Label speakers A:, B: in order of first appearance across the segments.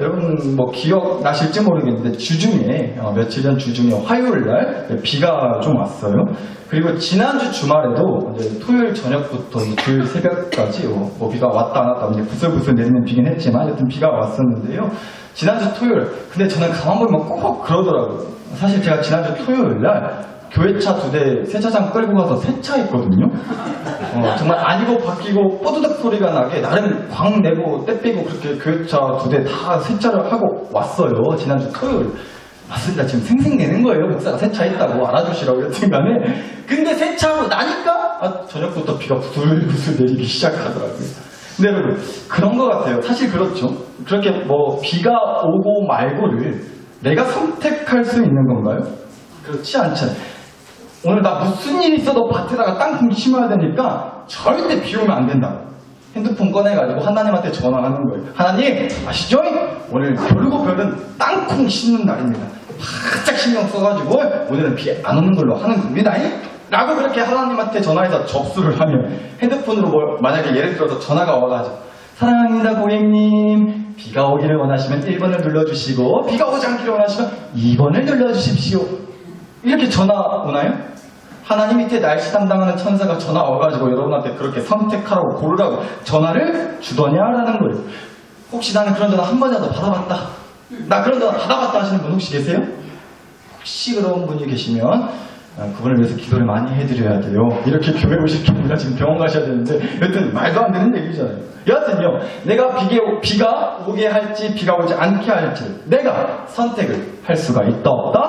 A: 여러분 뭐 기억나실지 모르겠는데 주중에 며칠 전 주중에 화요일날 비가 좀 왔어요. 그리고 지난주 주말에도 이제 토요일 저녁부터 주일 새벽까지 뭐 비가 왔다 안 왔다 이제 부슬부슬 내리는 비긴 했지만 여튼 비가 왔었는데요. 지난주 토요일 근데 저는 가만 보면 꼭 그러더라고요. 사실 제가 지난주 토요일날 교회차 2대 세차장 끌고 가서 세차했거든요. 정말 아니고 바뀌고 뽀드득 소리가 나게 나름 광 내고 때 빼고 그렇게 교회차 2대 다 세차를 하고 왔어요. 지난주 토요일. 맞습니다. 지금 생색내는 거예요. 목사가 세차했다고 알아주시라고 여튼 간에. 근데 세차하고 나니까 저녁부터 비가 부슬부슬 내리기 시작하더라고요. 근데 여러분 그런 것 같아요. 사실 그렇죠. 그렇게 뭐 비가 오고 말고를 내가 선택할 수 있는 건가요? 그렇지 않잖아요. 오늘 나 무슨 일이 있어도 밭에다가 땅콩 심어야 되니까 절대 비 오면 안 된다. 핸드폰 꺼내가지고 하나님한테 전화하는 거예요. 하나님 아시죠? 오늘 별고 별은 땅콩 심는 날입니다. 바짝 신경 써가지고 오늘은 비 안 오는 걸로 하는 겁니다. 라고 그렇게 하나님한테 전화해서 접수를 하면 핸드폰으로 만약에 예를 들어서 전화가 와가지고 사랑합니다 고객님, 비가 오기를 원하시면 1번을 눌러주시고 비가 오지 않기를 원하시면 2번을 눌러주십시오. 이렇게 전화 오나요? 하나님 밑에 날씨 담당하는 천사가 전화 와가지고 여러분한테 그렇게 선택하라고 고르라고 전화를 주더냐라는 거예요. 혹시 나는 그런 전화 한 번이라도 받아봤다, 나 그런 전화 받아봤다 하시는 분 혹시 계세요? 혹시 그런 분이 계시면 그분을 위해서 기도를 많이 해드려야 돼요. 이렇게 교회 오실 게 아니라 지금 병원 가셔야 되는데 여튼 말도 안 되는 얘기잖아요. 여하튼요, 내가 비가 오게 할지 비가 오지 않게 할지 내가 선택을 할 수가 있다 없다?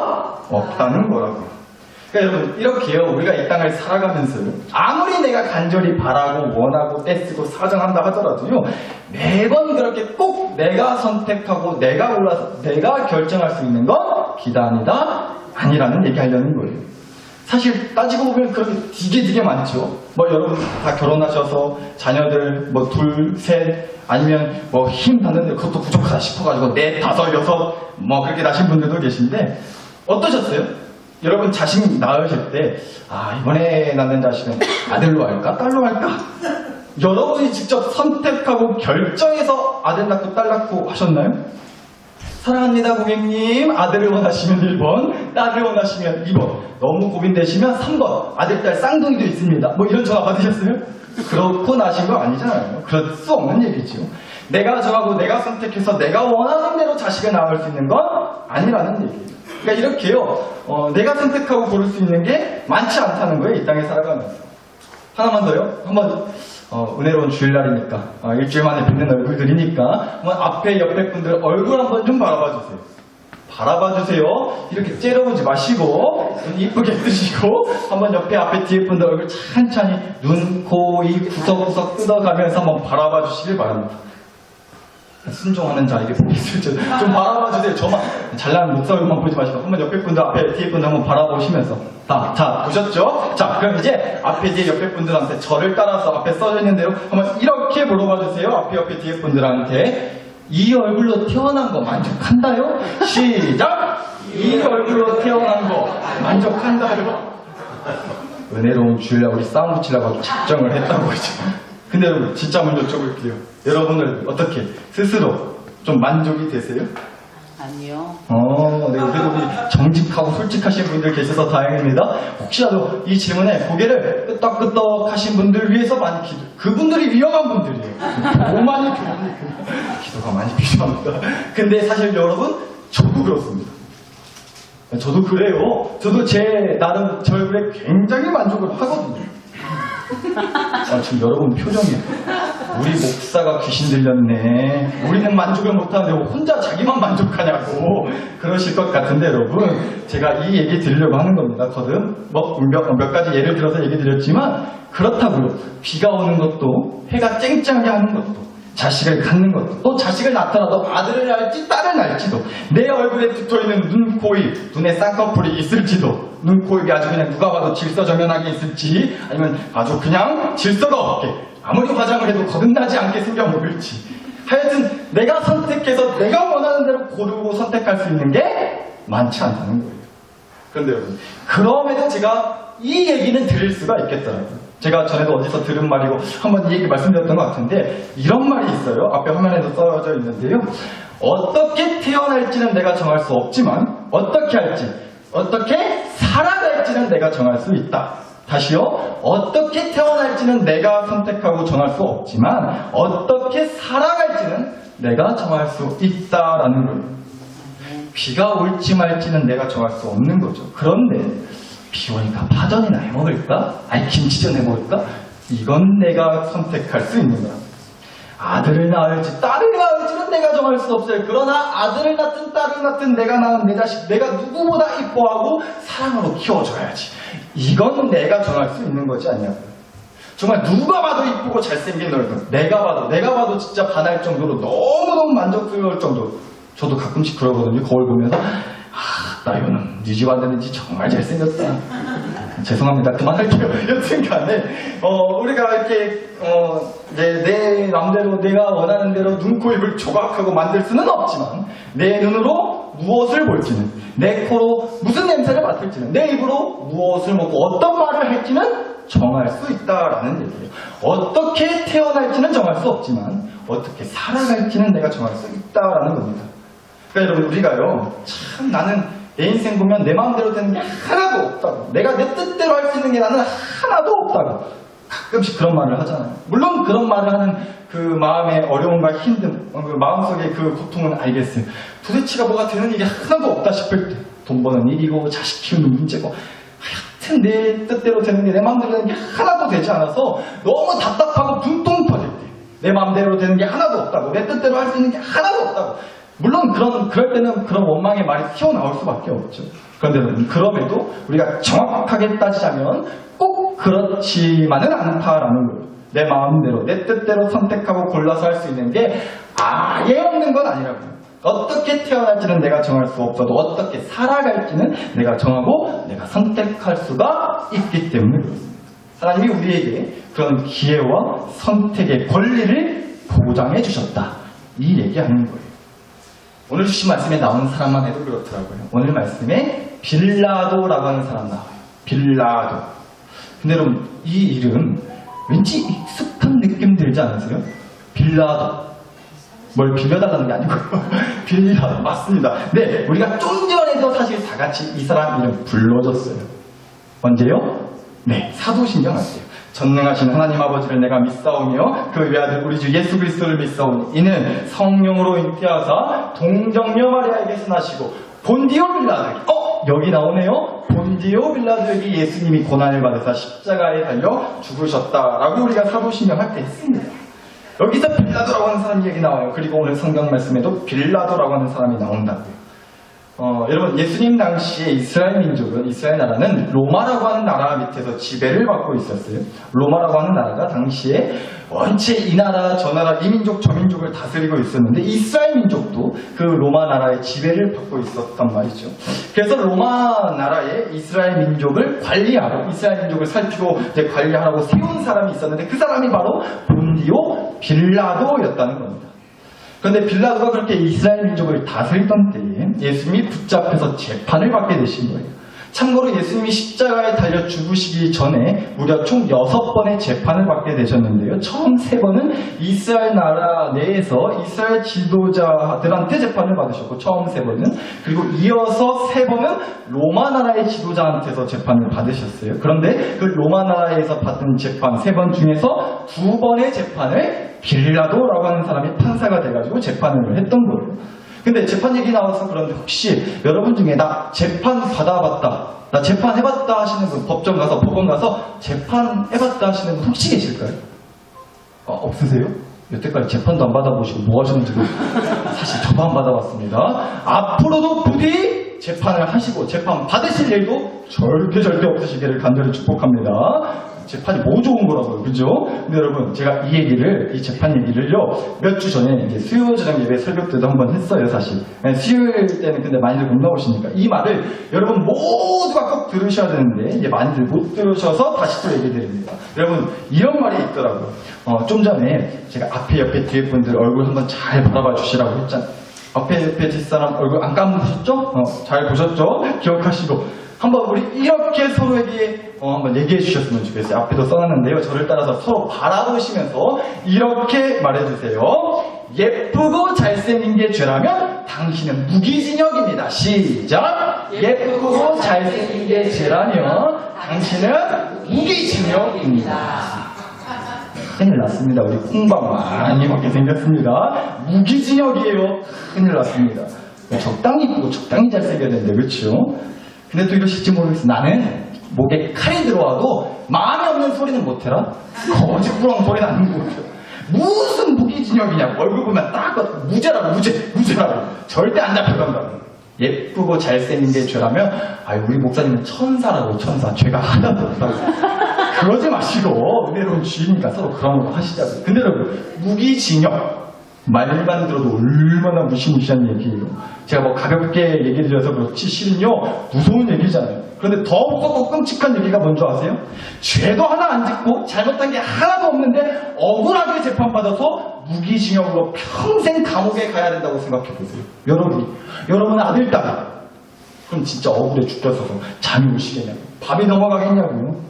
A: 없다는 거라고요. 그러니까 여러분 이렇게요, 우리가 이 땅을 살아가면서요, 아무리 내가 간절히 바라고 원하고 떼쓰고 사정한다 하더라도요, 매번 그렇게 꼭 내가 선택하고 내가 골라서 내가 결정할 수 있는 건 기단이다 아니라는 얘기 하려는 거예요. 사실 따지고 보면 그렇게 되게 많죠. 뭐 여러분 다 결혼하셔서 자녀들 뭐 2, 3 아니면 뭐 힘 닿는데 그것도 부족하다 싶어가지고 4, 5, 6 뭐 그렇게 나신 분들도 계신데 어떠셨어요? 여러분 자식 낳으실 때 이번에 낳는 자식은 아들로 할까 딸로 할까? 여러분이 직접 선택하고 결정해서 아들 낳고 딸 낳고 하셨나요? 사랑합니다 고객님, 아들을 원하시면 1번, 딸을 원하시면 2번, 너무 고민되시면 3번, 아들, 딸 쌍둥이도 있습니다. 뭐 이런 전화 받으셨어요? 그렇고 나신 거 아니잖아요. 그럴 수 없는 얘기죠. 내가 정하고 내가 선택해서 내가 원하는 대로 자식을 낳을 수 있는 건 아니라는 얘기예요. 그러니까 이렇게요, 내가 선택하고 고를 수 있는 게 많지 않다는 거예요. 이 땅에 살아가면서. 하나만 더요. 한번 은혜로운 주일날이니까 일주일 만에 뵙는 얼굴들이니까 한번 앞에 옆에 분들 얼굴 한번 좀 바라봐 주세요. 바라봐 주세요. 이렇게 째려보지 마시고 눈 이쁘게 뜨시고 한번 옆에 앞에 뒤에 분들 얼굴 찬찬히 눈, 코, 입 구석구석 뜯어가면서 한번 바라봐 주시길 바랍니다. 순종하는 자에게 복이 있을지 좀 바라봐 주세요. 저만 잘나는 목사님만 보지 마시고 한번 옆에 분들 앞에 뒤에 분들 한번 바라보시면서 자 보셨죠? 자 그럼 이제 앞에 뒤에 옆에 분들한테 저를 따라서 앞에 써져 있는 대로 한번 이렇게 물어봐 주세요. 앞에 옆에 뒤에 분들한테 이 얼굴로 태어난 거 만족한다요? 시작! 이 얼굴로 태어난 거 만족한다요? 은혜로운 주일날 우리 싸움 붙이려고 작정을 했다고 그러죠. 근데 여러분 진짜 먼저 여쭤볼게요. 여러분은 어떻게 스스로 좀 만족이 되세요?
B: 아니요.
A: 네, 그래도 우리 정직하고 솔직하신 분들 계셔서 다행입니다. 혹시라도 이 질문에 고개를 끄덕끄덕 하신 분들 위해서 많이 그분들이 위험한 분들이에요. 너무 많이 기도가 많이 필요합니다. 근데 사실 여러분 저도 그렇습니다. 저도 그래요. 저도 제 나름 제 얼굴에 굉장히 만족을 하거든요. 지금 여러분 표정이 우리 목사가 귀신 들렸네, 우리는 만족을 못하는데 혼자 자기만 만족하냐고 그러실 것 같은데 여러분 제가 이 얘기 드리려고 하는 겁니다. 거듭 몇 가지 예를 들어서 얘기 드렸지만 그렇다고요. 비가 오는 것도 해가 쨍쨍하게 하는 것도 자식을 갖는 것도 또 자식을 낳더라도 아들을 낳을지 딸을 낳을지도 내 얼굴에 붙어있는 눈, 코, 입 눈에 쌍꺼풀이 있을지도 눈, 코, 입이 아주 그냥 누가 봐도 질서정연하게 있을지 아니면 아주 그냥 질서가 없게 아무리 화장을 해도 거듭나지 않게 생겨 보일지 하여튼 내가 선택해서 내가 원하는 대로 고르고 선택할 수 있는 게 많지 않다는 거예요. 그런데 여러분 그럼에도 제가 이 얘기는 드릴 수가 있겠더라고요. 제가 전에도 어디서 들은 말이고 한번 이 얘기 말씀드렸던 것 같은데 이런 말이 있어요. 앞에 화면에도 써져 있는데요. 어떻게 태어날지는 내가 정할 수 없지만 어떻게 할지, 어떻게 살아갈지는 내가 정할 수 있다. 다시요. 어떻게 태어날지는 내가 선택하고 정할 수 없지만 어떻게 살아갈지는 내가 정할 수 있다라는 거예요. 비가 올지 말지는 내가 정할 수 없는 거죠. 그런데 비 오니까 파전이나 해먹을까? 아니 김치전 해먹을까? 이건 내가 선택할 수 있는 거야. 아들을 낳을지 딸을 낳을지는 내가 정할 수 없어요. 그러나 아들을 낳든 딸을 낳든 내가 낳은 내 자식 내가 누구보다 이뻐하고 사랑으로 키워줘야지. 이건 내가 정할 수 있는 거지 않냐고요. 정말 누가 봐도 이쁘고 잘생긴 얼굴, 내가 봐도 진짜 반할 정도로 너무너무 만족스러울 정도로. 저도 가끔씩 그러거든요. 거울 보면서 나 이거는 네 집 아들인지 정말 잘생겼다. 죄송합니다. 그만할게요. 여튼간에 우리가 이렇게 이제 내 맘대로 내가 원하는 대로 눈, 코, 입을 조각하고 만들 수는 없지만 내 눈으로 무엇을 볼지는, 내 코로 무슨 냄새를 맡을지는, 내 입으로 무엇을 먹고 어떤 말을 할지는 정할 수 있다라는 얘기예요. 어떻게 태어날지는 정할 수 없지만 어떻게 살아갈지는 내가 정할 수 있다라는 겁니다. 그러니까 여러분 우리가요 참 나는 내 인생 보면 내 마음대로 되는 게 하나도 없다고, 내가 내 뜻대로 할 수 있는 게 나는 하나도 없다고 가끔씩 그런 말을 하잖아요. 물론 그런 말을 하는 그 마음의 어려움과 힘듦, 그 마음속의 그 고통은 알겠어요. 도대체가 뭐가 되는 일이 하나도 없다 싶을 때, 돈 버는 일이고 자식 키우는 문제고 하여튼 내 뜻대로 되는 게, 내 마음대로 되는 게 하나도 되지 않아서 너무 답답하고 분통 터질 때, 내 마음대로 되는 게 하나도 없다고, 내 뜻대로 할 수 있는 게 하나도 없다고, 물론 그럴 때는 그런 원망의 말이 튀어나올 수밖에 없죠. 그런데 그럼에도 우리가 정확하게 따지자면 꼭 그렇지만은 않다라는 거예요. 내 마음대로, 내 뜻대로 선택하고 골라서 할 수 있는 게 아예 없는 건 아니라고요. 어떻게 태어날지는 내가 정할 수 없어도 어떻게 살아갈지는 내가 정하고 내가 선택할 수가 있기 때문에 그렇습니다. 하나님이 우리에게 그런 기회와 선택의 권리를 보장해 주셨다. 이 얘기하는 거예요. 오늘 주신 말씀에 나오는 사람만 해도 그렇더라고요. 오늘 말씀에 빌라도라고 하는 사람 나와요. 빌라도. 근데 여러분 이 이름 왠지 익숙한 느낌 들지 않으세요? 빌라도. 뭘 빌려달라는 게 아니고요. 빌라도 맞습니다. 네, 우리가 좀 전에도 사실 다 같이 이 사람 이름 불러줬어요. 언제요? 네, 사도신경 아세요? 전능하신 하나님 아버지를 내가 믿사오며 그 외아들 우리 주 예수 그리스도를 믿사오니 이는 성령으로 잉태하사 동정녀 마리아에게서 나시고 본디오 빌라도에게 여기 나오네요. 본디오 빌라도에게 예수님이 고난을 받으사 십자가에 달려 죽으셨다라고 우리가 사도신경 할 때 했습니다. 여기서 빌라도라고 하는 사람 얘기 나와요. 그리고 오늘 성경 말씀에도 빌라도라고 하는 사람이 나온다고요. 여러분 예수님 당시에 이스라엘 민족은, 이스라엘 나라는 로마라고 하는 나라 밑에서 지배를 받고 있었어요. 로마라고 하는 나라가 당시에 원체 이 나라 저 나라 이 민족 저 민족을 다스리고 있었는데 이스라엘 민족도 그 로마 나라의 지배를 받고 있었단 말이죠. 그래서 로마 나라의 이스라엘 민족을 관리하고 이스라엘 민족을 살피고 이제 관리하라고 세운 사람이 있었는데 그 사람이 바로 본디오 빌라도였다는 겁니다. 그런데 빌라도가 그렇게 이스라엘 민족을 다스리던 때에 예수님이 붙잡혀서 재판을 받게 되신 거예요. 참고로 예수님이 십자가에 달려 죽으시기 전에 무려 총 6번의 재판을 받게 되셨는데요. 처음 3번은 이스라엘 나라 내에서 이스라엘 지도자들한테 재판을 받으셨고 처음 3번은, 그리고 이어서 3번은 로마 나라의 지도자한테서 재판을 받으셨어요. 그런데 그 로마 나라에서 받은 재판 3번 중에서 2번의 재판을 빌라도라고 하는 사람이 판사가 돼가지고 재판을 했던 거예요. 근데 재판 얘기 나와서 그런데 혹시 여러분 중에 나 재판 받아봤다, 나 재판 해봤다 하시는 분, 법정 가서 법원 가서 재판 해봤다 하시는 분 혹시 계실까요? 없으세요? 여태까지 재판도 안 받아보시고 뭐 하셨는지도 사실 저도 안 받아봤습니다. 앞으로도 부디 재판을 하시고 재판 받으실 일도 절대 없으시기를 간절히 축복합니다. 재판이 뭐 좋은 거라고요, 그죠? 근데 여러분, 제가 이 재판 얘기를요, 몇 주 전에 이제 수요 저녁 예배 설교 때도 한번 했어요, 사실. 수요일 때는 근데 많이들 못 나오시니까. 이 말을 여러분 모두가 꼭 들으셔야 되는데, 이제 많이들 못 들으셔서 다시 또 얘기 드립니다. 여러분, 이런 말이 있더라고요. 좀 전에 제가 앞에 옆에 뒤에 분들 얼굴 한번 잘 바라봐 주시라고 했잖아요. 앞에 옆에 뒷사람 얼굴 안 감으셨죠? 잘 보셨죠? 기억하시고. 한번 우리 이렇게 서로에게 한번 얘기해 주셨으면 좋겠어요. 앞에도 써놨는데요. 저를 따라서 서로 바라보시면서 이렇게 말해주세요. 예쁘고 잘생긴 게 죄라면 당신은 무기징역입니다. 시작. 예쁘고 잘생긴 게 죄라면 당신은 무기징역입니다. 큰일 났습니다. 우리 콩밥 많이 먹게 생겼습니다. 무기징역이에요. 큰일 났습니다. 적당히 이쁘고 적당히 잘생겨야 되는데, 그렇죠? 근데 또 이러실지 모르겠어. 나는 목에 칼이 들어와도 마음에 없는 소리는 못해라. 거짓부렁 소리 나는 거 같아요. 무슨 무기징역이냐. 얼굴 보면 딱 무죄라고, 무죄라고. 절대 안 잡혀간다고. 예쁘고 잘생긴 게 죄라면, 우리 목사님은 천사라고, 천사. 죄가 하나도 없다고. 그러지 마시고 은혜로운 주인이니까 서로 그런 거 하시자고요. 근데 여러분, 무기징역 말만 들어도 얼마나 무시무시한 얘기예요. 제가 뭐 가볍게 얘기 드려서 그렇지 실은요 무서운 얘기잖아요. 그런데 더 무섭고 끔찍한 얘기가 뭔지 아세요? 죄도 하나 안 짓고 잘못한 게 하나도 없는데 억울하게 재판받아서 무기징역으로 평생 감옥에 가야 된다고 생각해보세요. 여러분 아들, 딸, 그럼 진짜 억울해 죽겠어서 잠이 오시겠냐고, 밥이 넘어가겠냐고요.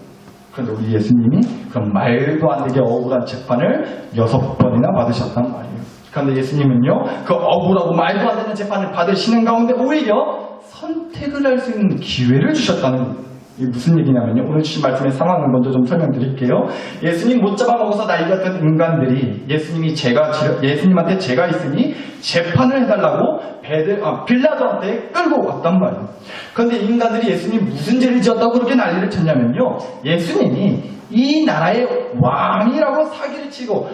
A: 그런데 우리 예수님이 그런 말도 안 되게 억울한 재판을 6번이나 받으셨단 말이에요. 그런데 예수님은요, 그 억울하고 말도 안 되는 재판을 받으시는 가운데 오히려 선택을 할 수 있는 기회를 주셨다는 거예요. 이게 무슨 얘기냐면요, 오늘 주신 말씀의 상황을 먼저 좀 설명드릴게요. 예수님 못 잡아먹어서 난리였던 인간들이 예수님한테 죄가 있으니 재판을 해달라고 빌라도한테 끌고 왔단 말이에요. 그런데 인간들이 예수님 무슨 죄를 지었다고 그렇게 난리를 쳤냐면요, 예수님이 이 나라의 왕이라고 사기치고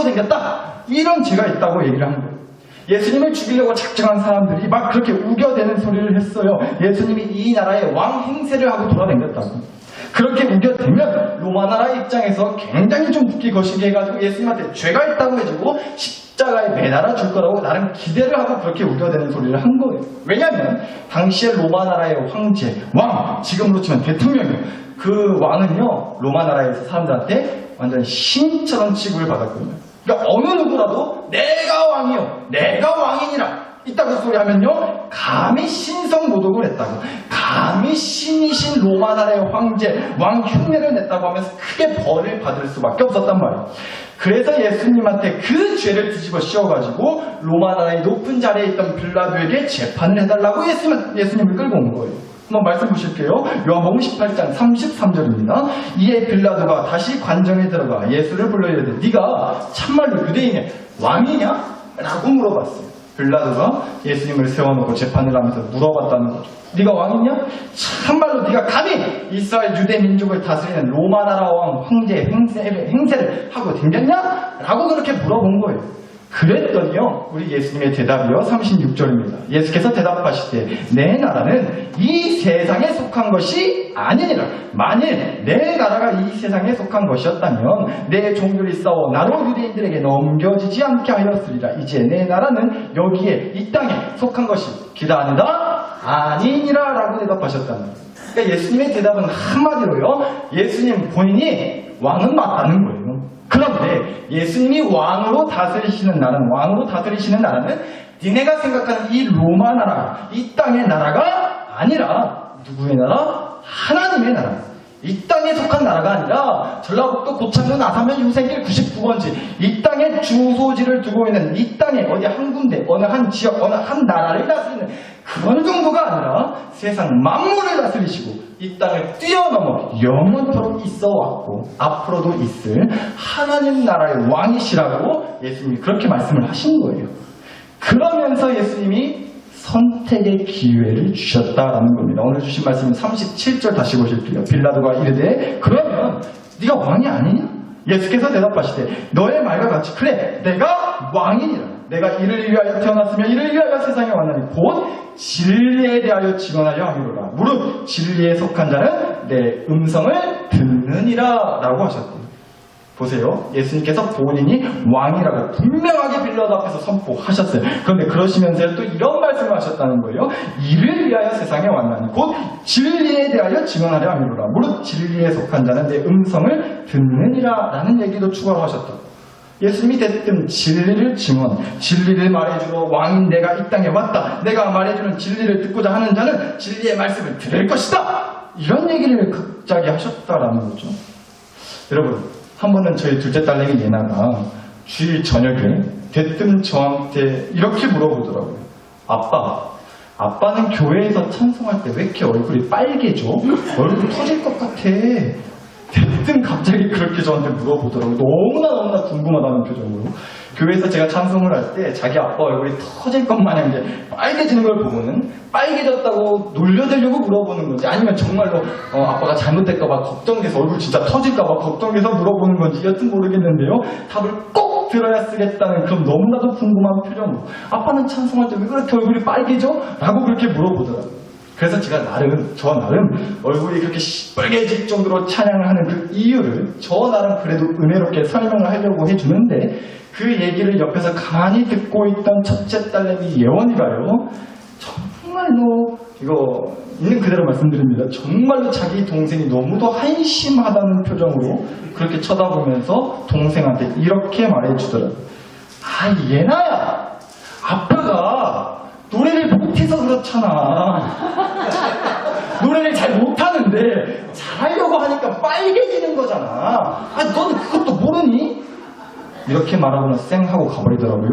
A: 댕겼다, 이런 죄가 있다고 얘기를 한 거예요. 예수님을 죽이려고 작정한 사람들이 막 그렇게 우겨대는 소리를 했어요. 예수님이 이 나라의 왕 행세를 하고 돌아다녔다고. 그렇게 우겨대면 로마 나라 입장에서 굉장히 좀 듣기 거시기 해가지고 예수님한테 죄가 있다고 해주고 십자가에 매달아 줄 거라고 나름 기대를 하고 그렇게 우겨대는 소리를 한 거예요. 왜냐하면 당시에 로마 나라의 황제, 왕, 지금으로 치면 대통령이에요. 그 왕은요, 로마 나라에서 사람들한테 완전 신처럼 취급을 받았거든요. 그러니까 어느 누구라도 내가 왕이요, 내가 왕이니라 이따구 소리 하면요, 감히 신성모독을 했다고, 감히 신이신 로마 나라의 황제, 왕 흉내를 냈다고 하면서 크게 벌을 받을 수밖에 없었단 말이에요. 그래서 예수님한테 그 죄를 뒤집어 씌워가지고 로마 나라의 높은 자리에 있던 빌라도에게 재판을 해달라고 예수님을 끌고 온 거예요. 한번 말씀 보실게요. 요한복음 18장 33절입니다. 이에 빌라도가 다시 관정에 들어가 예수를 불러 이르되 네가 참말로 유대인의 왕이냐? 라고 물어봤어요. 빌라도가 예수님을 세워놓고 재판을 하면서 물어봤다는 거죠. 네가 왕이냐? 참말로 네가 감히 이스라엘 유대 민족을 다스리는 로마 나라 왕 황제의 행세를 하고 댕겼냐? 라고 그렇게 물어본 거예요. 그랬더니요, 우리 예수님의 대답이요, 36절입니다. 예수께서 대답하시되 내 나라는 이 세상에 속한 것이 아니니라. 만일 내 나라가 이 세상에 속한 것이었다면 내 종들이 싸워 나로 유대인들에게 넘겨지지 않게 하였으리라. 이제 내 나라는 여기에 이 땅에 속한 것이 기다 아니니라 라고 대답하셨다는 거예요. 그러니까 예수님의 대답은 한마디로요, 예수님 본인이 왕은 맞다는 거예요. 그런데 예수님이 왕으로 다스리시는 나라는 니네가 생각하는 이 로마 나라, 이 땅의 나라가 아니라 누구의 나라? 하나님의 나라. 이 땅에 속한 나라가 아니라 전라북도 고창군 아사면 유생길 99번지 이 땅에 주소지를 두고 있는 이 땅에 어디 한 군데, 어느 한 지역, 어느 한 나라를 다스리는 그런 정도가 아니라 세상 만물을 다스리시고 이 땅을 뛰어넘어 영원토록 있어왔고 앞으로도 있을 하나님 나라의 왕이시라고 예수님이 그렇게 말씀을 하신 거예요. 그러면서 예수님이 선택의 기회를 주셨다라는 겁니다. 오늘 주신 말씀은 37절 다시 보실게요. 빌라도가 이르되 그러면 네가 왕이 아니냐? 예수께서 대답하시되 너의 말과 같이 그래 내가 왕이니라. 내가 이를 위하여 태어났으며 이를 위하여 세상에 왔나니 곧 진리에 대하여 증언하려 함이로라. 무릇 진리에 속한 자는 내 음성을 듣느니라 라고 하셨대요. 보세요. 예수님께서 본인이 왕이라고 분명하게 빌라도 앞에서 선포하셨어요. 그런데 그러시면서 또 이런 말씀을 하셨다는 거예요. 이를 위하여 세상에 왔나니 곧 진리에 대하여 증언하려 함이로라. 무릇 진리에 속한 자는 내 음성을 듣느니라 라는 얘기도 추가로 하셨다. 예수님이 대뜸 진리를 증언, 진리를 말해주러 왕인 내가 이 땅에 왔다. 내가 말해주는 진리를 듣고자 하는 자는 진리의 말씀을 들을 것이다. 이런 얘기를 갑자기 하셨다라는 거죠. 여러분, 한 번은 저희 둘째 딸내미 예나가 주일 저녁에 대뜸 저한테 이렇게 물어보더라고요. 아빠는 교회에서 찬송할 때 왜 이렇게 얼굴이 빨개져? 얼굴 터질 것 같아. 대뜸 갑자기 그렇게 저한테 물어보더라고요. 너무나 궁금하다는 표정으로. 교회에서 제가 찬송을 할 때 자기 아빠 얼굴이 터질 것 마냥 이제 빨개지는 걸 보고는 빨개졌다고 놀려대려고 물어보는 건지, 아니면 정말로 아빠가 잘못될까봐 걱정돼서 얼굴 진짜 터질까봐 걱정돼서 물어보는 건지 여튼 모르겠는데요. 답을 꼭 들어야 쓰겠다는 그런 너무나도 궁금한 표정으로 아빠는 찬송할 때 왜 그렇게 얼굴이 빨개져? 라고 그렇게 물어보더라고요. 그래서 제가 저 나름 얼굴이 그렇게 시뻘개질 정도로 찬양을 하는 그 이유를 저 나름 그래도 은혜롭게 설명을 하려고 해주는데, 그 얘기를 옆에서 가만히 듣고 있던 첫째 딸내미 예원이가요, 정말로 이거 있는 그대로 말씀드립니다. 정말로 자기 동생이 너무도 한심하다는 표정으로 그렇게 쳐다보면서 동생한테 이렇게 말해주더라고요. 예나야, 아빠가 노래를 못해서 그렇잖아. 노래를 잘 못하는데 잘하려고 하니까 빨개지는 거잖아. 너는 그것도 모르니? 이렇게 말하고는 쌩 하고 가버리더라고요.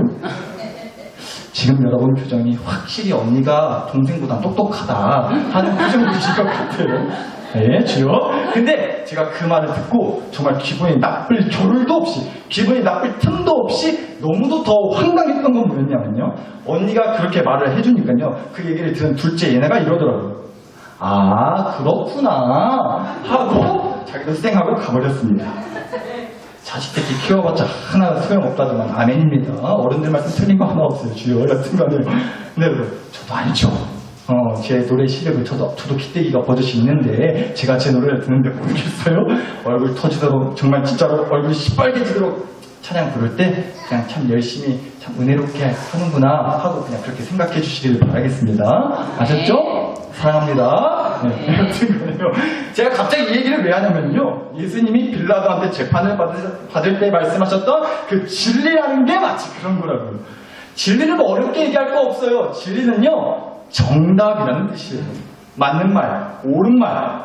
A: 지금 여러분 표정이 확실히 언니가 동생보다 똑똑하다 하는 표정이실 것 같아요. 네, 주요. 근데 제가 그 말을 듣고 정말 기분이 나쁠 겨를도 없이, 기분이 나쁠 틈도 없이 너무도 더 황당했던 건 뭐였냐면요, 언니가 그렇게 말을 해주니까요, 그 얘기를 들은 둘째 얘네가 이러더라고요. 그렇구나 하고 자기도 쌩하고 가버렸습니다. 자식 새끼 키워봤자 하나 소용없다더만 아멘입니다. 어른들 말씀 틀린 거 하나 없어요, 주요. 여튼간에. 네, 저도 알죠. 제 노래 실력을 저도 기대기가 버젓이 있는데, 제가 제 노래를 듣는데 모르겠어요. 얼굴 터지도록, 정말 진짜로 얼굴이 시뻘개지도록 찬양 부를 때 그냥 참 열심히 참 은혜롭게 하는구나 하고 그냥 그렇게 생각해 주시길 바라겠습니다. 아셨죠? 사랑합니다. 네, 여튼간에요. 제가 갑자기 이 얘기를 왜 하냐면요, 예수님이 빌라도한테 재판을 받을 때 말씀하셨던 그 진리라는 게 마치 그런 거라고요. 진리는 뭐 어렵게 얘기할 거 없어요. 진리는요, 정답이라는 뜻이에요. 맞는 말, 옳은 말,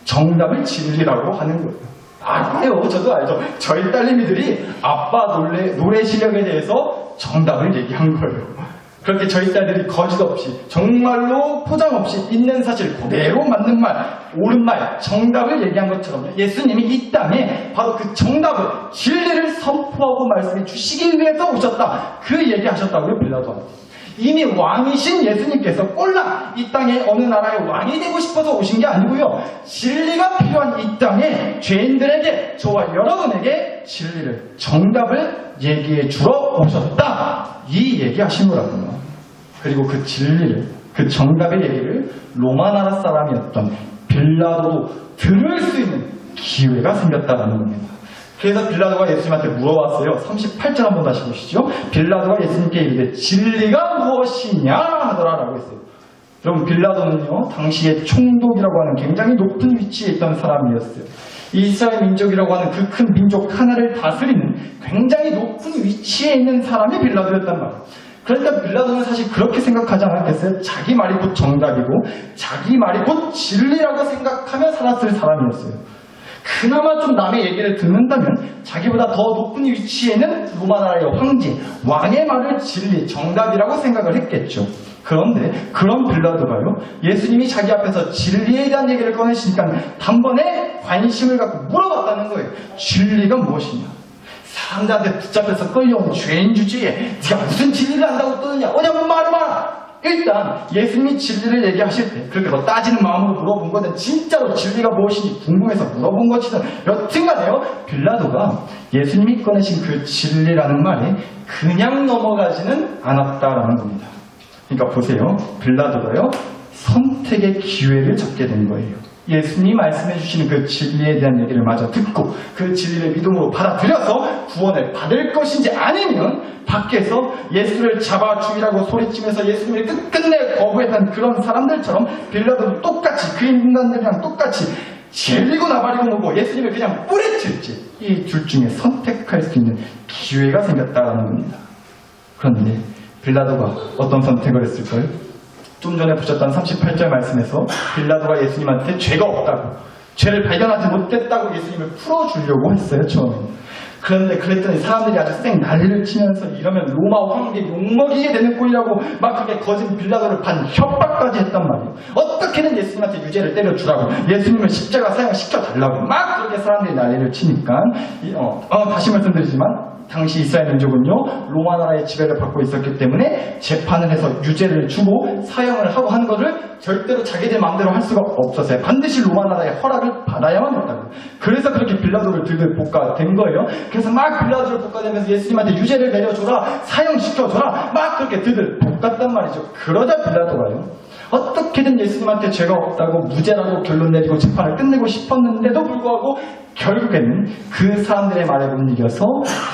A: 정답을 진리라고 하는 거예요. 알아요. 저도 알죠. 저희 딸내미들이 아빠 노래 실력에 대해서 정답을 얘기한 거예요. 그렇게 저희 딸들이 거짓 없이, 정말로 포장 없이 있는 사실 그대로 맞는 말, 옳은 말, 정답을 얘기한 것처럼 예수님이 이 땅에 바로 그 정답을, 진리를 선포하고 말씀해 주시기 위해서 오셨다. 그 얘기하셨다고요, 빌라도한테. 이미 왕이신 예수님께서 꼴랑 이 땅에 어느 나라의 왕이 되고 싶어서 오신 게 아니고요, 진리가 필요한 이 땅에 죄인들에게, 저와 여러분에게 진리를, 정답을 얘기해 주러 오셨다, 이 얘기하신 거라고요. 그리고 그 진리를, 그 정답의 얘기를 로마 나라 사람이었던 빌라도도 들을 수 있는 기회가 생겼다는 겁니다. 그래서 빌라도가 예수님한테 물어봤어요. 38절 한번 다시 보시죠. 빌라도가 예수님께 이르되 진리가 무엇이냐 하더라라고 했어요. 여러분, 빌라도는요, 당시에 총독이라고 하는 굉장히 높은 위치에 있던 사람이었어요. 이스라엘 민족이라고 하는 그 큰 민족 하나를 다스리는 굉장히 높은 위치에 있는 사람이 빌라도였단 말이에요. 그러니까 빌라도는 사실 그렇게 생각하지 않았겠어요? 자기 말이 곧 정답이고 자기 말이 곧 진리라고 생각하며 살았을 사람이었어요. 그나마 좀 남의 얘기를 듣는다면 자기보다 더 높은 위치에는 로마 나라의 황제, 왕의 말을 진리, 정답이라고 생각을 했겠죠. 그런데 그런 빌라도가요, 예수님이 자기 앞에서 진리에 대한 얘기를 꺼내시니까 단번에 관심을 갖고 물어봤다는 거예요. 진리가 무엇이냐? 사람들한테 붙잡혀서 끌려온 죄인 주제에 네가 무슨 진리를 안다고 떠드냐? 어디 한번 말해봐라! 일단 예수님이 진리를 얘기하실 때 그렇게 뭐 따지는 마음으로 물어본 거든 진짜로 진리가 무엇인지 궁금해서 물어본 것이든 여튼간에요, 빌라도가 예수님이 꺼내신 그 진리라는 말에 그냥 넘어가지는 않았다라는 겁니다. 그러니까 보세요, 빌라도가요, 선택의 기회를 잡게 된 거예요. 예수님이 말씀해 주시는 그 진리에 대한 얘기를 마저 듣고 그 진리를 믿음으로 받아들여서 구원을 받을 것인지, 아니면 밖에서 예수를 잡아 죽이라고 소리치면서 예수님을 끝끝내 거부했던 그런 사람들처럼 빌라도도 똑같이, 그 인간들이랑 똑같이 질리고 나발이고 뭐고 예수님을 그냥 뿌리칠지, 이 둘 중에 선택할 수 있는 기회가 생겼다는 겁니다. 그런데 빌라도가 어떤 선택을 했을까요? 좀 전에 보셨던 38절 말씀에서 빌라도가 예수님한테 죄가 없다고, 죄를 발견하지 못했다고 예수님을 풀어주려고 했어요, 처음에. 그런데 그랬더니 사람들이 아주 쌩 난리를 치면서 이러면 로마 황제 욕먹이게 되는 꼴이라고 막 그렇게 거짓 빌라도를 반 협박까지 했단 말이에요. 어떻게든 예수님한테 유죄를 때려주라고, 예수님을 십자가 사형시켜달라고 막 그렇게 사람들이 난리를 치니까 다시 말씀드리지만 당시 이스라엘 민족은요 로마 나라의 지배를 받고 있었기 때문에 재판을 해서 유죄를 주고 사형을 하고 하는 것을 절대로 자기들 마음대로 할 수가 없었어요. 반드시 로마 나라의 허락을 받아야만 했다고. 그래서 그렇게 빌라도를 들들 볶아댄 거예요. 그래서 막 빌라도를 볶아대면서 예수님한테 유죄를 내려줘라, 사형시켜줘라 막 그렇게 들들 볶았단 말이죠. 그러자 빌라도가요 어떻게든 예수님한테 죄가 없다고 무죄라고 결론 내리고 재판을 끝내고 싶었는데도 불구하고 결국에는 그 사람들의 말에 못 이겨서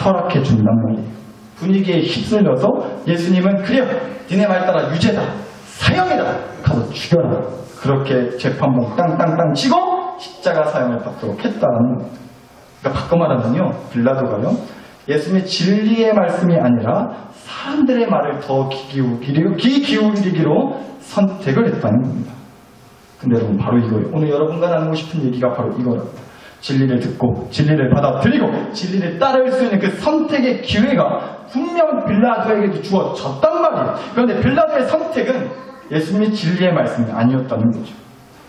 A: 허락해 준단 말이에요. 분위기에 휩쓸려서 예수님은 그래요, 니네 말 따라 유죄다, 사형이다, 가서 죽여라. 그렇게 재판봉 땅땅땅 치고 십자가 사형을 받도록 했다는 겁니다. 그러니까 바꿔 말하면요, 빌라도가요 예수님의 진리의 말씀이 아니라 사람들의 말을 더 귀 기울이기로 선택을 했다는 겁니다. 근데 여러분 바로 이거예요. 오늘 여러분과 나누고 싶은 얘기가 바로 이거라고요. 진리를 듣고 진리를 받아들이고 진리를 따를 수 있는 그 선택의 기회가 분명 빌라도에게도 주어졌단 말이에요. 그런데 빌라도의 선택은 예수님의 진리의 말씀이 아니었다는 거죠.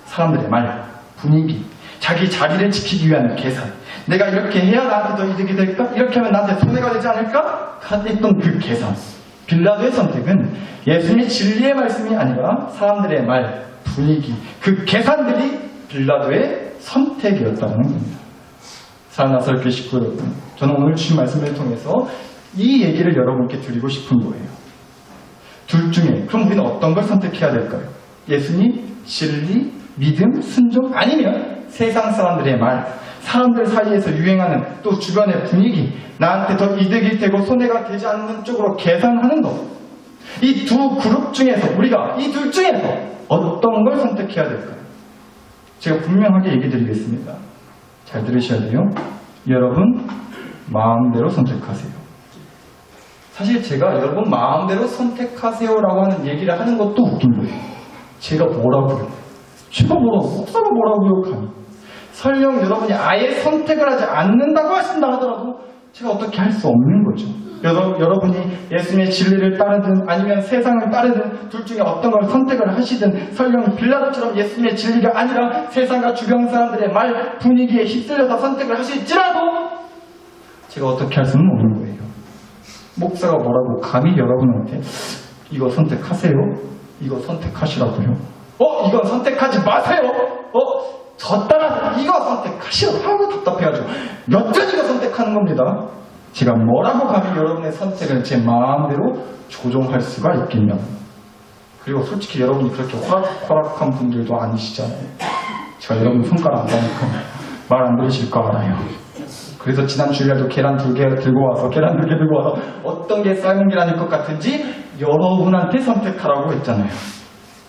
A: 사람들의 말, 분위기, 자기 자리를 지키기 위한 계산, 내가 이렇게 해야 나한테 더 이득이 될까? 이렇게 하면 나한테 손해가 되지 않을까? 했던 그 계산. 빌라도의 선택은 예수님의 진리의 말씀이 아니라 사람들의 말, 분위기, 그 계산들이 빌라도의 선택이었다는 겁니다. 사랑하는 나사렛교회 식구 여러분, 저는 오늘 주신 말씀을 통해서 이 얘기를 여러분께 드리고 싶은 거예요. 둘 중에 그럼 우리는 어떤 걸 선택해야 될까요? 예수님, 진리, 믿음, 순종, 아니면 세상 사람들의 말, 사람들 사이에서 유행하는 또 주변의 분위기, 나한테 더 이득이 되고 손해가 되지 않는 쪽으로 계산하는 것. 이 두 그룹 중에서 우리가 이 둘 중에서 어떤 걸 선택해야 될까요? 제가 분명하게 얘기 드리겠습니다. 잘 들으셔야 돼요. 여러분 마음대로 선택하세요. 사실 제가 여러분 마음대로 선택하세요라고 하는 얘기를 하는 것도 웃긴 거예요. 제가 뭐라고요? 제가 뭐라고? 목사가 뭐라고요? 감히. 설령 여러분이 아예 선택을 하지 않는다고 하신다 하더라도 제가 어떻게 할 수 없는 거죠. 여러분이 예수님의 진리를 따르든 아니면 세상을 따르든 둘 중에 어떤 걸 선택을 하시든 설령 빌라도처럼 예수님의 진리가 아니라 세상과 주변 사람들의 말, 분위기에 휩쓸려서 선택을 하실지라도 제가 어떻게 할 수는 없는 거예요. 목사가 뭐라고 감히 여러분한테 이거 선택하세요? 이거 선택하시라고요? 이건 선택하지 마세요? 저 따라 이거 선택하시라고 하고 답답해가지고 여튼 이거 선택하는 겁니다. 제가 뭐라고 감히 여러분의 선택을 제 마음대로 조종할 수가 있겠냐고. 그리고 솔직히 여러분이 그렇게 호락호락한 분들도 아니시잖아요. 제가 여러분 손가락 안 가니까 말 안 들으실 거 알아요. 그래서 지난 주일에도 계란 2개 들고 와서 어떤 게 삶은 계란일 것 같은지 여러분한테 선택하라고 했잖아요.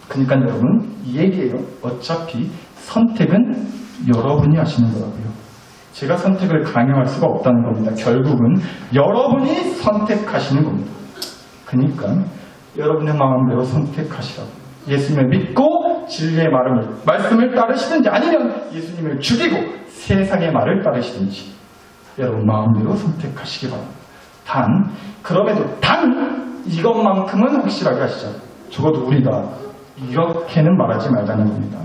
A: 그러니까 여러분 이 얘기예요. 어차피 선택은 여러분이 하시는 거라고요. 제가 선택을 강요할 수가 없다는 겁니다. 결국은 여러분이 선택하시는 겁니다. 그러니까 여러분의 마음대로 선택하시라고. 예수님을 믿고 진리의 말씀을 따르시든지 아니면 예수님을 죽이고 세상의 말을 따르시든지 여러분 마음대로 선택하시기 바랍니다. 그럼에도 이것만큼은 확실하게 하시자. 적어도 우리가 이렇게는 말하지 말자는 겁니다.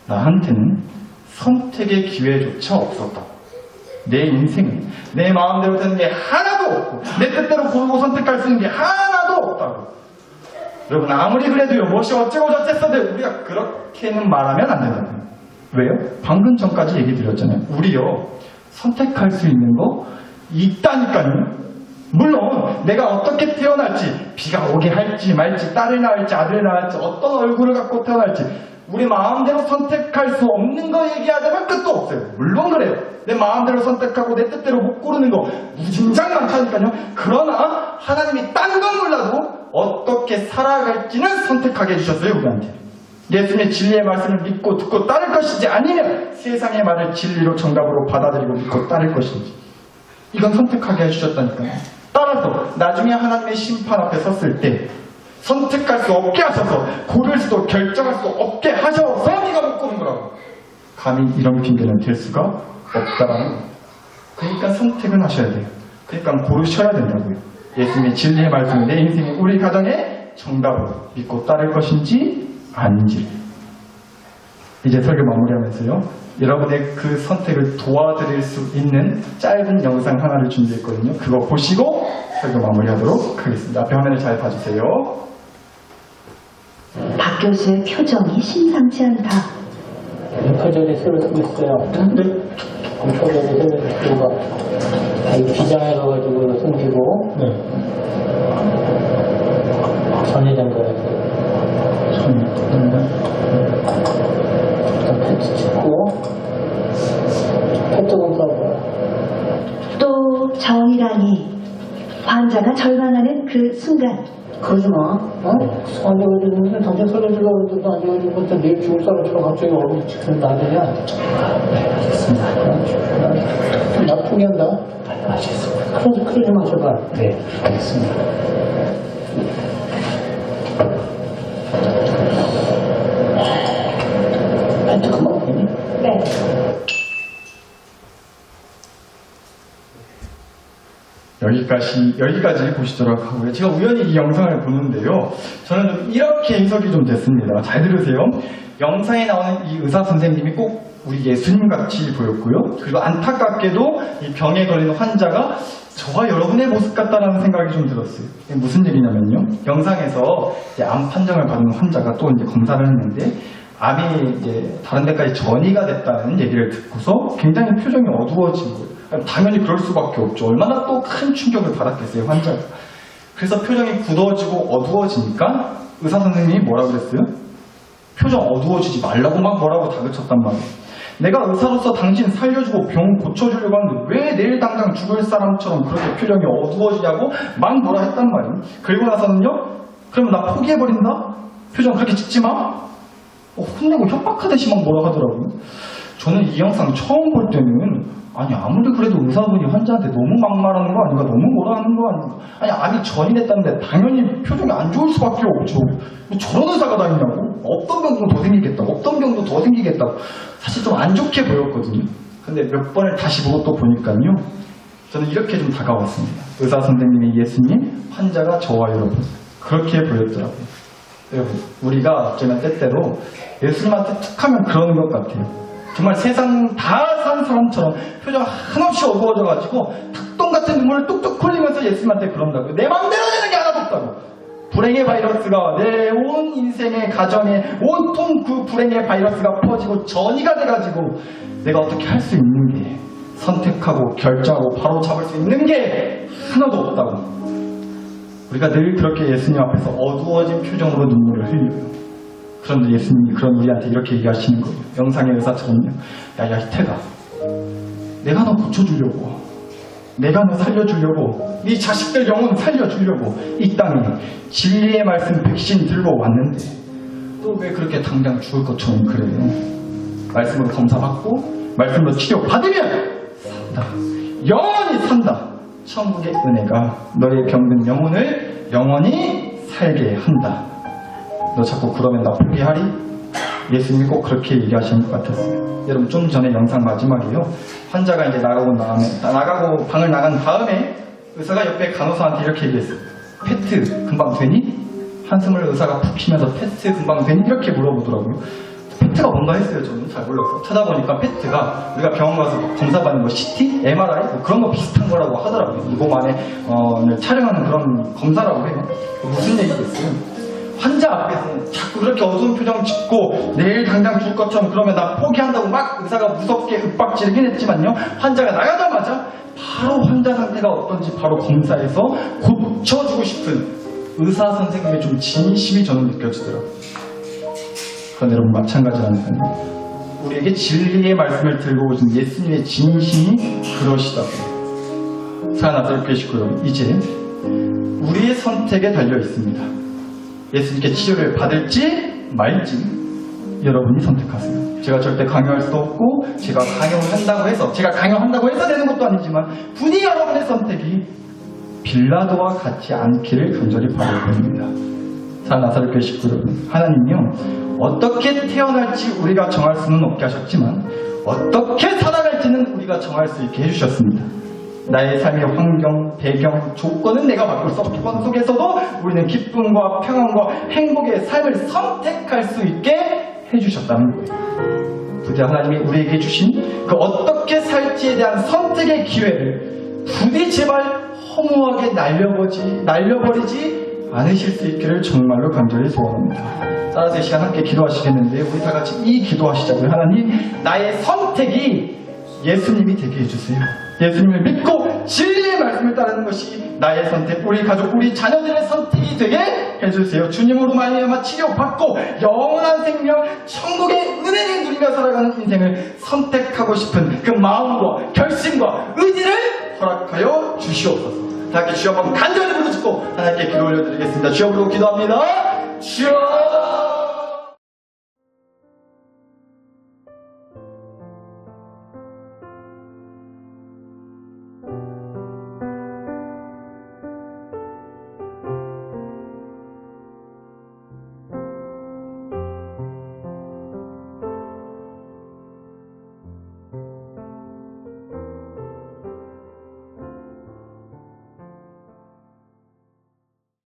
A: 나한테는 선택의 기회조차 없었다. 내 인생은 내 마음대로 되는 게 하나도 없고 내 뜻대로 고르고 선택할 수 있는 게 하나도 없다고. 여러분 아무리 그래도요 무엇이 어쩌고 저쩌어도 우리가 그렇게는 말하면 안 된다고요. 왜요? 방금 전까지 얘기 드렸잖아요. 우리요 선택할 수 있는 거 있다니까요. 물론 내가 어떻게 태어날지, 비가 오게 할지 말지, 딸을 낳을지 아들을 낳을지, 어떤 얼굴을 갖고 태어날지 우리 마음대로 선택할 수 없는 거 얘기하자면 끝도 없어요. 물론 그래요. 내 마음대로 선택하고 내 뜻대로 못 고르는 거 무진장 많다니까요. 그러나 하나님이 딴 건 몰라도 어떻게 살아갈지는 선택하게 해주셨어요. 우리한테. 예수님의 진리의 말씀을 믿고 듣고 따를 것인지 아니면 세상의 말을 진리로 정답으로 받아들이고 믿고 따를 것인지 이건 선택하게 해주셨다니까요. 따라서 나중에 하나님의 심판 앞에 섰을 때 선택할 수 없게 하셔서 고를 수도 결정할 수 없게 하셔서 네가 못 고른 거라고. 감히 이런 핑계는 될 수가 없다라는 겁니다. 그러니까 선택은 하셔야 돼요. 그러니까 고르셔야 된다고요. 예수님의 진리의 말씀이 내 인생의 우리 가정의 정답으로 믿고 따를 것인지 아닌지. 이제 설교 마무리하면서요, 여러분의 그 선택을 도와드릴 수 있는 짧은 영상 하나를 준비했거든요. 그거 보시고 설교 마무리하도록 하겠습니다. 앞에 화면을 잘 봐주세요.
B: 박 교수의 표정이 심상치 않다.
C: 표정이 새로 생겼어요.
A: 네.
C: 표정이 새로 생기고 비장해 가가지고 생기고 전해장 거예요. 펜트 찍고 펜트 검사하고
B: 또 정이라니. 환자가 절망하는 그 순간
C: 그러지 마. 어? 앉아가지고 당장 살려주려고 했는데 앉아가지고 또 내일 죽을 사람처럼 갑자기 얼굴이 지금 나대냐. 알겠습니다. 나 포기한다. 알겠습니다. 그러지 마 제발. 네, 알겠습니다. 멘트 그만 보니?
B: 네.
A: 여기까지 보시도록 하고요. 제가 우연히 이 영상을 보는데요, 저는 좀 이렇게 해석이 좀 됐습니다. 잘 들으세요. 영상에 나오는 이 의사 선생님이 꼭 우리 예수님 같이 보였고요. 그리고 안타깝게도 이 병에 걸린 환자가 저와 여러분의 모습 같다라는 생각이 좀 들었어요. 이게 무슨 얘기냐면요, 영상에서 이제 암 판정을 받은 환자가 또 이제 검사를 했는데 암이 이제 다른 데까지 전이가 됐다는 얘기를 듣고서 굉장히 표정이 어두워진 거예요. 당연히 그럴 수밖에 없죠. 얼마나 또 큰 충격을 받았겠어요, 환자가. 그래서 표정이 굳어지고 어두워지니까 의사 선생님이 뭐라고 그랬어요? 표정 어두워지지 말라고 막 뭐라고 다그쳤단 말이에요. 내가 의사로서 당신 살려주고 병 고쳐주려고 하는데 왜 내일 당장 죽을 사람처럼 그렇게 표정이 어두워지냐고 막 뭐라 했단 말이에요. 그리고 나서는요, 그러면 나 포기해버린다? 표정 그렇게 짓지 마? 혼내고 협박하듯이 막 뭐라 하더라고요. 저는 이 영상 처음 볼 때는 아니 아무리 그래도 의사분이 환자한테 너무 막말하는 거 아닌가, 너무 뭐라 하는 거 아닌가, 아니 암이 전이 됐다는데 당연히 표정이 안 좋을 수밖에 없죠. 저런 의사가 다 있냐고. 없던 병도 더 생기겠다고, 없던 병도 더 생기겠다고. 사실 좀 안 좋게 보였거든요. 근데 몇 번을 다시 보고 또 보니까요, 저는 이렇게 좀 다가왔습니다. 의사 선생님이 예수님, 환자가 저와 여러분, 그렇게 보였더라고요. 여러분, 우리가 어쩌면 때때로 예수님한테 툭 하면 그러는 것 같아요. 정말 세상 다 산 사람처럼 표정 한없이 어두워져가지고 닭똥 같은 눈물을 뚝뚝 흘리면서 예수님한테 그런다고요. 내 맘대로 되는 게 하나도 없다고. 불행의 바이러스가 내 온 인생의 가정에 온통 그 불행의 바이러스가 퍼지고 전이가 돼가지고 내가 어떻게 할 수 있는 게, 선택하고 결정하고 바로 잡을 수 있는 게 하나도 없다고. 우리가 늘 그렇게 예수님 앞에서 어두워진 표정으로 눈물을 흘려요. 그런데 예수님이 그런 우리한테 이렇게 얘기하시는 거예요. 영상의 의사처럼요. 야 희태가, 내가 너 고쳐주려고, 내가 너 살려주려고, 네 자식들 영혼 살려주려고 이 땅에 진리의 말씀 백신 들고 왔는데 또 왜 그렇게 당장 죽을 것처럼 그래요? 말씀으로 검사받고 말씀으로 치료받으면 산다, 영원히 산다. 천국의 은혜가 너의 병든 영혼을 영원히 살게 한다. 너 자꾸 그러면 나 포기하리? 예수님이 꼭 그렇게 얘기하시는 것 같았어요. 여러분, 좀 전에 영상 마지막이에요. 환자가 이제 나가고 방을 나간 다음에 의사가 옆에 간호사한테 이렇게 얘기했어요. 페트 금방 되니? 한숨을 의사가 푹 쉬면서 페트 금방 되니? 이렇게 물어보더라고요. 페트가 뭔가 했어요. 저는 잘 몰랐어요. 찾아보니까 페트가 우리가 병원 가서 검사받는 거 CT, MRI 뭐 그런 거 비슷한 거라고 하더라고요. 이 몸 안에 촬영하는 그런 검사라고 해요. 무슨 얘기겠어요? 환자 앞에서 자꾸 그렇게 어두운 표정 짓고 내일 당장 죽을 것처럼 그러면 나 포기한다고 막 의사가 무섭게 윽박지르긴 했지만요, 환자가 나가자마자 바로 환자 상태가 어떤지 바로 검사해서 고쳐주고 싶은 의사 선생님의 좀 진심이 저는 느껴지더라고요. 그런데 여러분, 마찬가지라니까요. 우리에게 진리의 말씀을 들고 오신 예수님의 진심이 그러시다고요. 사랑하는 딸 식구요, 이제 우리의 선택에 달려 있습니다. 예수님께 치료를 받을지 말지 여러분이 선택하세요. 제가 절대 강요할 수도 없고, 제가 강요한다고 해서 되는 것도 아니지만 부디 여러분의 선택이 빌라도와 같지 않기를 간절히 바라봅니다. 사랑하는 나사렛 교회 식구 여러분, 하나님이요 어떻게 태어날지 우리가 정할 수는 없게 하셨지만 어떻게 살아갈지는 우리가 정할 수 있게 해주셨습니다. 나의 삶의 환경, 배경, 조건은 내가 바꿀 수 없건 속에서도 우리는 기쁨과 평안과 행복의 삶을 선택할 수 있게 해주셨다는 거예요. 부디 하나님이 우리에게 주신 그 어떻게 살지에 대한 선택의 기회를 부디 제발 허무하게 날려버리지 않으실 수 있기를 정말로 간절히 소원합니다. 따라서 이 시간 함께 기도하시겠는데요. 우리 다 같이 이 기도하시자고요. 하나님, 나의 선택이 예수님이 되게 해주세요. 예수님을 믿고 진리의 말씀을 따르는 것이 나의 선택, 우리 가족, 우리 자녀들의 선택이 되게 해주세요. 주님으로 말미암아 치료받고 영원한 생명, 천국의 은혜를 누리며 살아가는 인생을 선택하고 싶은 그 마음과 결심과 의지를 허락하여 주시옵소서. 다 함께 주여 한번 간절히 부르짖고 하나님께 기도 올려드리겠습니다. 주여 부르고 기도합니다. 주여!